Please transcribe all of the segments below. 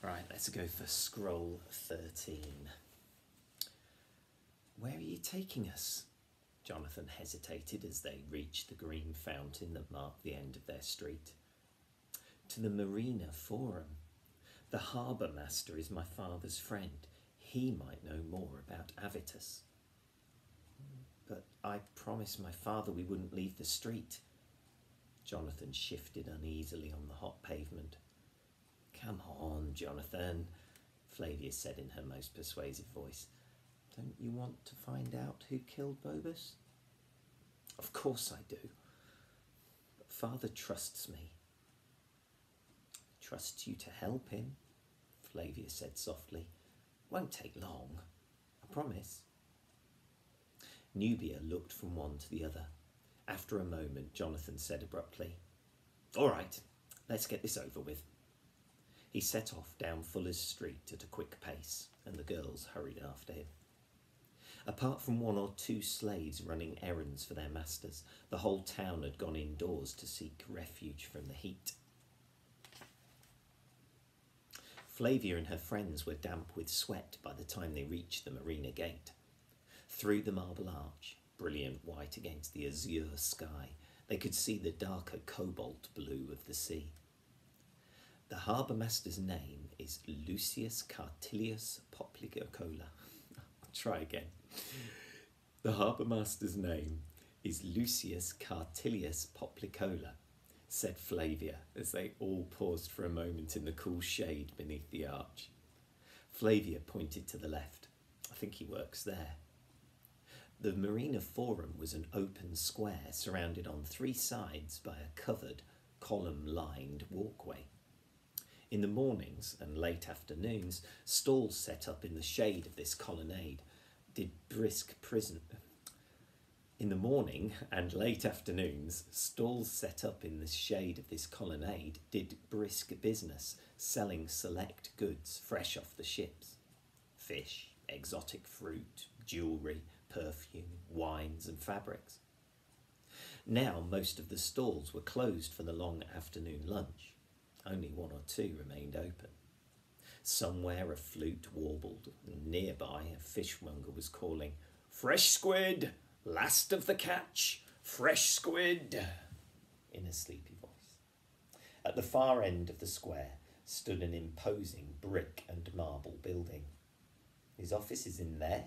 Right, let's go for scroll 13. Where are you taking us? Jonathan hesitated as they reached the green fountain that marked the end of their street. To the Marina Forum. The harbour master is my father's friend. He might know more about Avitus. But I promised my father we wouldn't leave the street. Jonathan shifted uneasily on the hot pavement. Come on, Jonathan, Flavia said in her most persuasive voice. Don't you want to find out who killed Bobus? Of course I do. But father trusts me. Trusts you to help him, Flavia said softly. Won't take long, I promise. Nubia looked from one to the other. After a moment, Jonathan said abruptly, All right, let's get this over with. He set off down Fuller's Street at a quick pace, and the girls hurried after him. Apart from one or two slaves running errands for their masters, the whole town had gone indoors to seek refuge from the heat. Flavia and her friends were damp with sweat by the time they reached the marina gate. Through the marble arch, brilliant white against the azure sky, they could see the darker cobalt blue of the sea. The harbour master's name is Lucius Cartilius Poplicola. I'll try again. The harbour master's name is Lucius Cartilius Poplicola, said Flavia as they all paused for a moment in the cool shade beneath the arch. Flavia pointed to the left. I think he works there. The Marina Forum was an open square surrounded on three sides by a covered, column-lined walkway. In the mornings and late afternoons, stalls set up in the shade of this colonnade did brisk In the morning and late afternoons, stalls set up in the shade of this colonnade did brisk business, selling select goods fresh off the ships. Fish, exotic fruit, jewellery, perfume, wines and fabrics. Now most of the stalls were closed for the long afternoon lunch. Only one or two remained open. Somewhere a flute warbled, and nearby a fishmonger was calling, Fresh squid! Last of the catch! Fresh squid! In a sleepy voice. At the far end of the square stood an imposing brick and marble building. His office is in there?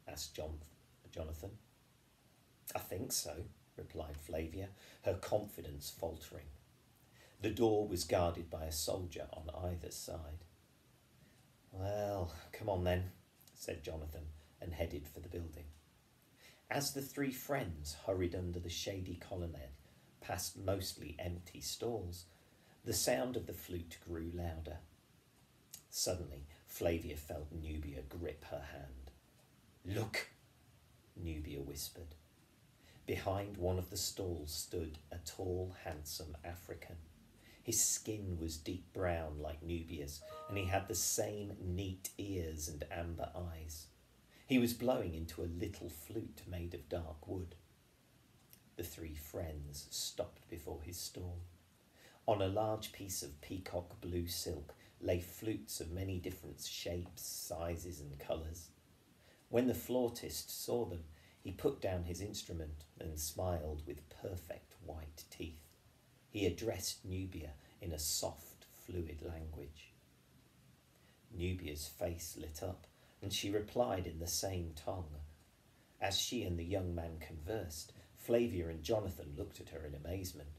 Asked Jonathan. I think so, replied Flavia, her confidence faltering. The door was guarded by a soldier on either side. Well, come on then, said Jonathan, and headed for the building. As the three friends hurried under the shady colonnade, past mostly empty stalls, the sound of the flute grew louder. Suddenly, Flavia felt Nubia grip her hand. Look, Nubia whispered. Behind one of the stalls stood a tall, handsome African. His skin was deep brown like Nubia's, and he had the same neat ears and amber eyes. He was blowing into a little flute made of dark wood. The three friends stopped before his stall. On a large piece of peacock blue silk lay flutes of many different shapes, sizes and colours. When the flautist saw them, he put down his instrument and smiled with perfect white teeth. He addressed Nubia in a soft, fluid language. Nubia's face lit up, and she replied in the same tongue. As she and the young man conversed, Flavia and Jonathan looked at her in amazement.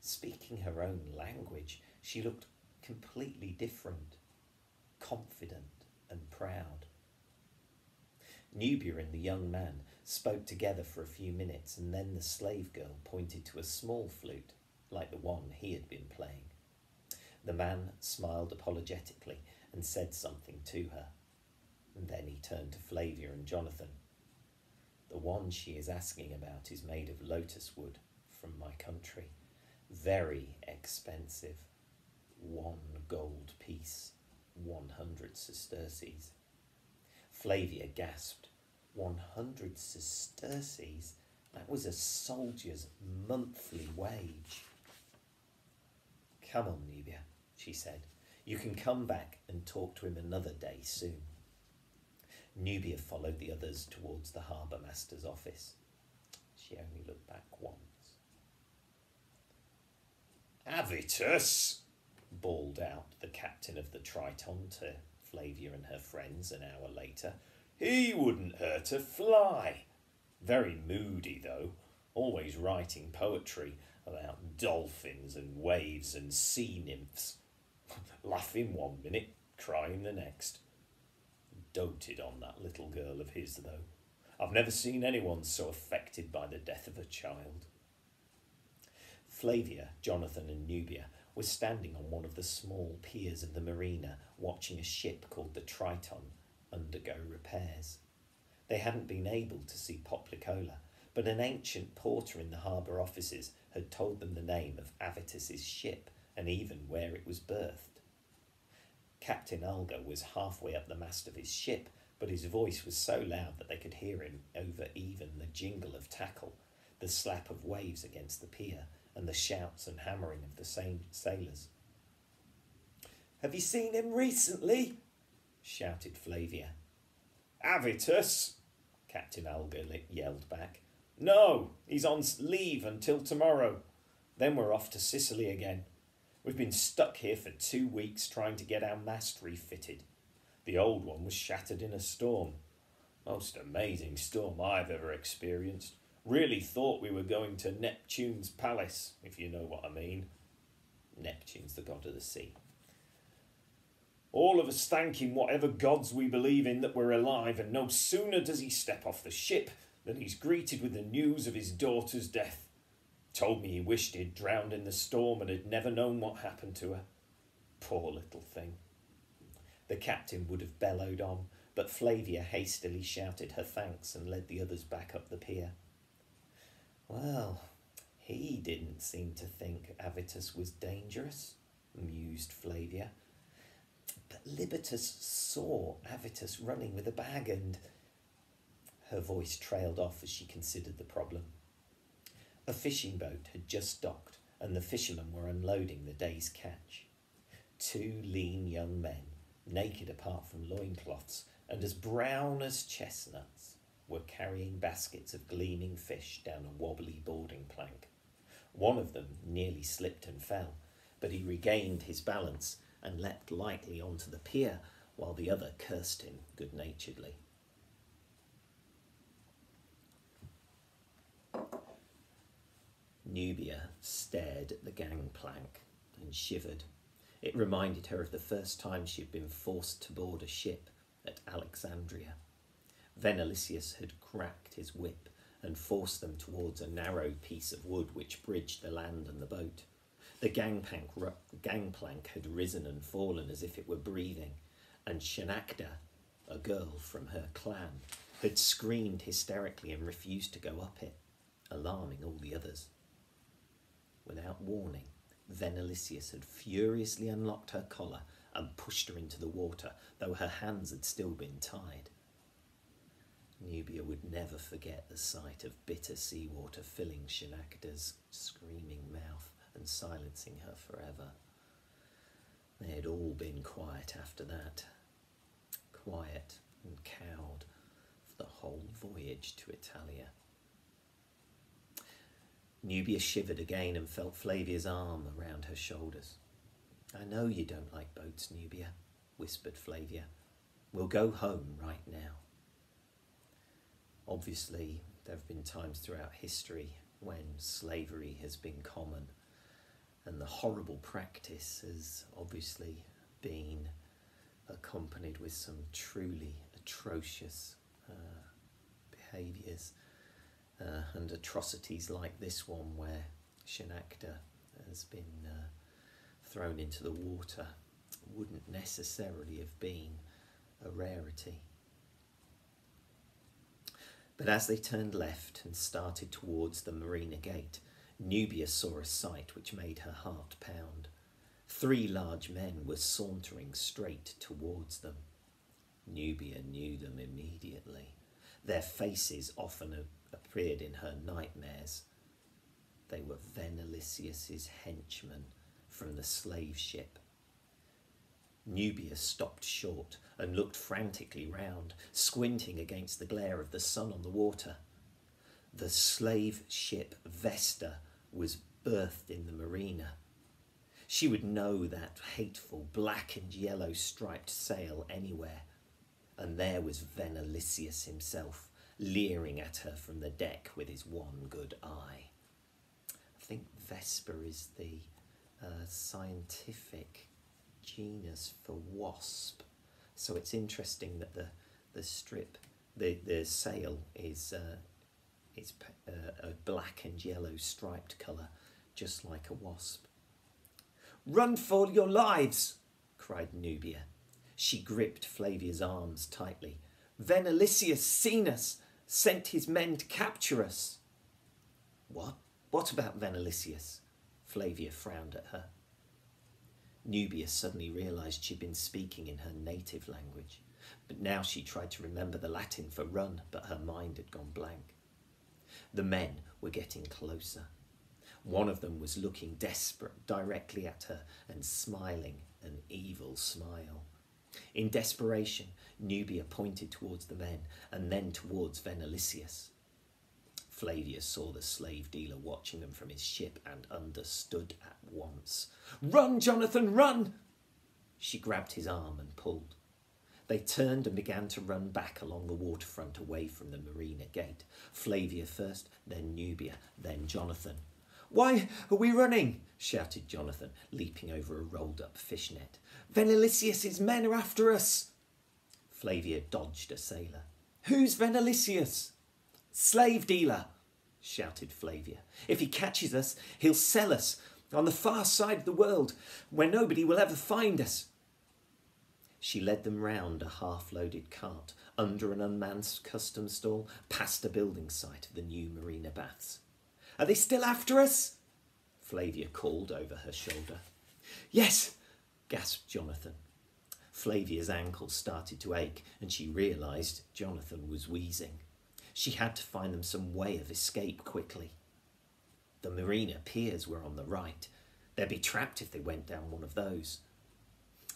Speaking her own language, she looked completely different, confident and proud. Nubia and the young man spoke together for a few minutes, and then the slave girl pointed to a small flute, like the one he had been playing. The man smiled apologetically and said something to her, and then he turned to Flavia and Jonathan. The one she is asking about is made of lotus wood from my country. Very expensive. 1 gold piece, 100 sesterces. Flavia gasped. 100 sesterces? That was a soldier's monthly wage. Come on, Nubia, she said. You can come back and talk to him another day soon. Nubia followed the others towards the harbour master's office. She only looked back once. "Avitus!" bawled out the captain of the Triton to Flavia and her friends an hour later. "He wouldn't hurt a fly. Very moody, though, always writing poetry about dolphins and waves and sea nymphs. Laughing one minute, crying the next. Doted on that little girl of his, though. I've never seen anyone so affected by the death of a child." Flavia, Jonathan and Nubia were standing on one of the small piers of the marina watching a ship called the Triton undergo repairs. They hadn't been able to see Poplicola, but an ancient porter in the harbour offices had told them the name of Avitus's ship and even where it was berthed. Captain Alga was halfway up the mast of his ship, but his voice was so loud that they could hear him over even the jingle of tackle, the slap of waves against the pier, and the shouts and hammering of the same sailors. "Have you seen him recently?" shouted Flavia. "Avitus!" Captain Alga yelled back. "No, he's on leave until tomorrow. Then we're off to Sicily again. We've been stuck here for 2 weeks trying to get our mast refitted. The old one was shattered in a storm. Most amazing storm I've ever experienced. Really thought we were going to Neptune's palace, if you know what I mean." Neptune's the god of the sea. "All of us thanking whatever gods we believe in that we're alive, and no sooner does he step off the ship than he's greeted with the news of his daughter's death. Told me he wished he'd drowned in the storm and had never known what happened to her. Poor little thing." The captain would have bellowed on, but Flavia hastily shouted her thanks and led the others back up the pier. "Well, he didn't seem to think Avitus was dangerous," mused Flavia. "But Libitus saw Avitus running with a bag and—" Her voice trailed off as she considered the problem. A fishing boat had just docked and the fishermen were unloading the day's catch. 2 lean young men, naked apart from loincloths and as brown as chestnuts, were carrying baskets of gleaming fish down a wobbly boarding plank. One of them nearly slipped and fell, but he regained his balance and leapt lightly onto the pier, while the other cursed him good-naturedly. Nubia stared at the gangplank and shivered. It reminded her of the first time she had been forced to board a ship at Alexandria. Venalicius had cracked his whip and forced them towards a narrow piece of wood which bridged the land and the boat. The gangplank had risen and fallen as if it were breathing, and Shenakda, a girl from her clan, had screamed hysterically and refused to go up it, alarming all the others. Without warning, Venalicius had furiously unlocked her collar and pushed her into the water, though her hands had still been tied. Nubia would never forget the sight of bitter seawater filling Shenakda's screaming mouth and silencing her forever. They had all been quiet after that, quiet and cowed for the whole voyage to Italia. Nubia shivered again and felt Flavia's arm around her shoulders. "I know you don't like boats, Nubia," whispered Flavia. "We'll go home right now." Obviously, there have been times throughout history when slavery has been common, and the horrible practice has obviously been accompanied with some truly atrocious behaviours and atrocities like this one, where Shenakda has been thrown into the water, wouldn't necessarily have been a rarity. But as they turned left and started towards the marina gate, Nubia saw a sight which made her heart pound. 3 large men were sauntering straight towards them. Nubia knew them immediately. Their faces often appeared in her nightmares. They were Venalicius's henchmen from the slave ship. Nubia stopped short and looked frantically round, squinting against the glare of the sun on the water. The slave ship Vesta was berthed in the marina. She would know that hateful black and yellow striped sail anywhere, and there was Venalicius himself, leering at her from the deck with his one good eye. I think vespa is the scientific genus for wasp. So it's interesting that the sail is a black and yellow striped colour, just like a wasp. "Run for your lives!" cried Nubia. She gripped Flavia's arms tightly. "Venalicius seen us, sent his men to capture us." "What? What about Venalicius?" Flavia frowned at her. Nubia suddenly realised she'd been speaking in her native language, but now she tried to remember the Latin for run, but her mind had gone blank. The men were getting closer. One of them was looking desperate directly at her and smiling an evil smile. In desperation, Nubia pointed towards the men and then towards Venalicius. Flavia saw the slave dealer watching them from his ship and understood at once. "Run, Jonathan, run!" She grabbed his arm and pulled. They turned and began to run back along the waterfront away from the marina gate. Flavia first, then Nubia, then Jonathan. "Why are we running?" shouted Jonathan, leaping over a rolled-up fishnet. "Venalicius's men are after us!" Flavia dodged a sailor. "Who's Venalicius?" "Slave dealer," shouted Flavia. "If he catches us, he'll sell us on the far side of the world, where nobody will ever find us." She led them round a half-loaded cart, under an unmanned customs stall, past a building site of the new marina baths. "Are they still after us?" Flavia called over her shoulder. "Yes," gasped Jonathan. Flavia's ankles started to ache, and she realised Jonathan was wheezing. She had to find them some way of escape quickly. The marina piers were on the right. They'd be trapped if they went down one of those.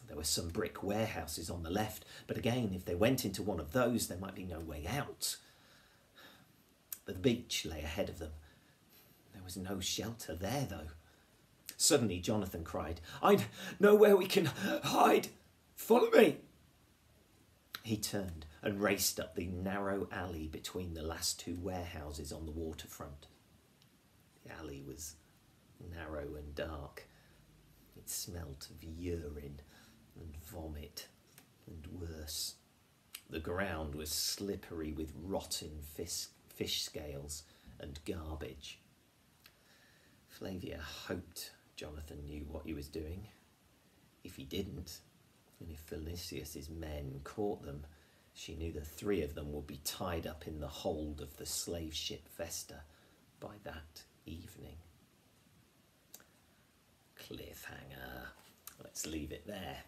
There were some brick warehouses on the left, but again, if they went into one of those, there might be no way out. The beach lay ahead of them. There was no shelter there, though. Suddenly, Jonathan cried, "I know where we can hide! Follow me!" He turned and raced up the narrow alley between the last two warehouses on the waterfront. The alley was narrow and dark. It smelt of urine and vomit and worse. The ground was slippery with rotten fish scales and garbage. Flavia hoped Jonathan knew what he was doing. If he didn't, and if Venalicius's men caught them, she knew the three of them would be tied up in the hold of the slave ship Vesta by that evening. Cliffhanger. Let's leave it there.